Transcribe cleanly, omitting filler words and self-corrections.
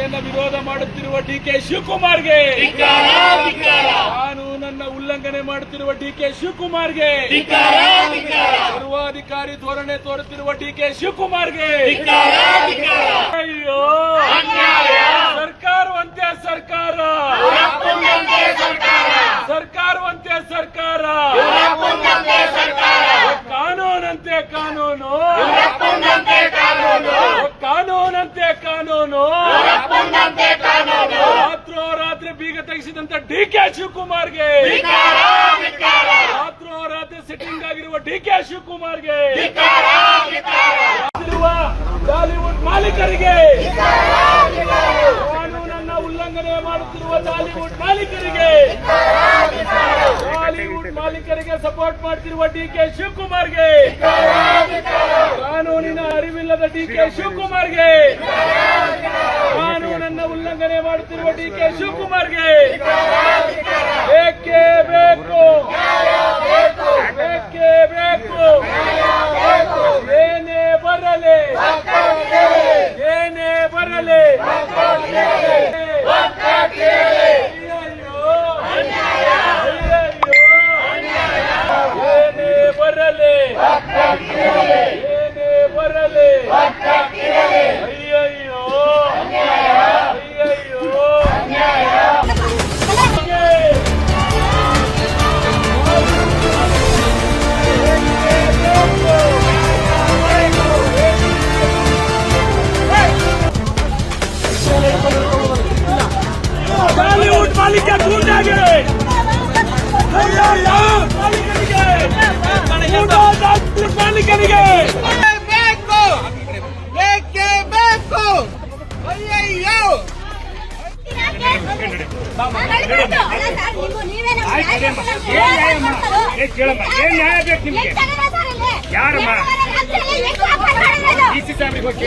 ಸುವ್ಯವಸ್ಥೆಯನ್ನ ವಿರೋಧ ಮಾಡುತ್ತಿರುವ ಡಿಕೆ ಶಿವಕುಮಾರ್ಗೆ, ಕಾನೂನನ್ನ ಉಲ್ಲಂಘನೆ ಮಾಡುತ್ತಿರುವ ಡಿಕೆ ಶಿವಕುಮಾರ್ಗೆ, ಸರ್ವಾಧಿಕಾರಿ ಧೋರಣೆ ತೋರುತ್ತಿರುವ ಡಿಕೆ ಶಿವಕುಮಾರ್ಗೆ ಅಯ್ಯೋ ಸರ್ಕಾರವಂತೆ ಸರ್ಕಾರ, ಸರ್ಕಾರವಂತೆ ಸರ್ಕಾರ, ಕಾನೂನಂತೆ ಕಾನೂನು, ಕಾನೂನಂತೆ ಕಾನೂನು, ರಾತ್ರೋರಾತ್ರಿ ಬೀಗ ತೆಗೆಸಿದಂತ ಡಿಕೆ ಶಿವಕುಮಾರ್ಗೆ, ರಾತ್ರೋರಾತ್ರಿ ಸಿಟ್ಟಿಂಗ್ ಆಗಿರುವ ಡಿಕೆ ಶಿವಕುಮಾರ್ಗೆ, ಬಾಲಿವುಡ್ ಮಾಲೀಕರಿಗೆ, ಕಾನೂನನ್ನ ಉಲ್ಲಂಘನೆ ಮಾಡುತ್ತಿರುವ ಬಾಲಿವುಡ್ ಮಾಲೀಕರಿಗೆ, ಬಾಲಿವುಡ್ ಮಾಲೀಕರಿಗೆ ಸಪೋರ್ಟ್ ಮಾಡ್ತಿರುವ ಡಿಕೆ ಶಿವಕುಮಾರ್ಗೆ, ಕಾನೂನಿನ ಅರಿವಿಲ್ಲದ ಡಿಕೆ ಶಿವಕುಮಾರ್ಗೆ, ಕಾನೂನನ್ನ ಉಲ್ಲಂಘನೆ ಮಾಡುತ್ತಿರುವ ಡಿಕೆ ಶಿವಕುಮಾರ್ಗೆ ಬೇಕೇ ಬೇಕು, ಬೇಕೇ ಬೇಕು, ಏನೇ ಬರಲಿ, ಏನೇ ಬರಲಿ, ಏನೇ ಬರಲಿ, ಏನೇ ಬರಲಿ, ಅಯ್ಯಯ್ಯೋ ಅಯ್ಯಯ್ಯೋ ಬಾಲಿವುಡ್ ಮಾಲೀಕ ಗೂಂಡಾಗೆ, ಮಾಲೀಕರಿಗೆ, ಮಾಲೀಕರಿಗೆ ಬೇಕು, ಬೇಕೇ ಬೇಕು, ಅಯ್ಯಯ್ಯೋ ಕೇಳಮ್ಮ, ಏನ್ ನ್ಯಾಯ ಬೇಕು ನಿಮ್ಗೆ? ಯಾರಮ್ಮ? ಡಿ ಸಿ ಸಾಹೇಬ್ರಿಗೆ ಹೋಗಿ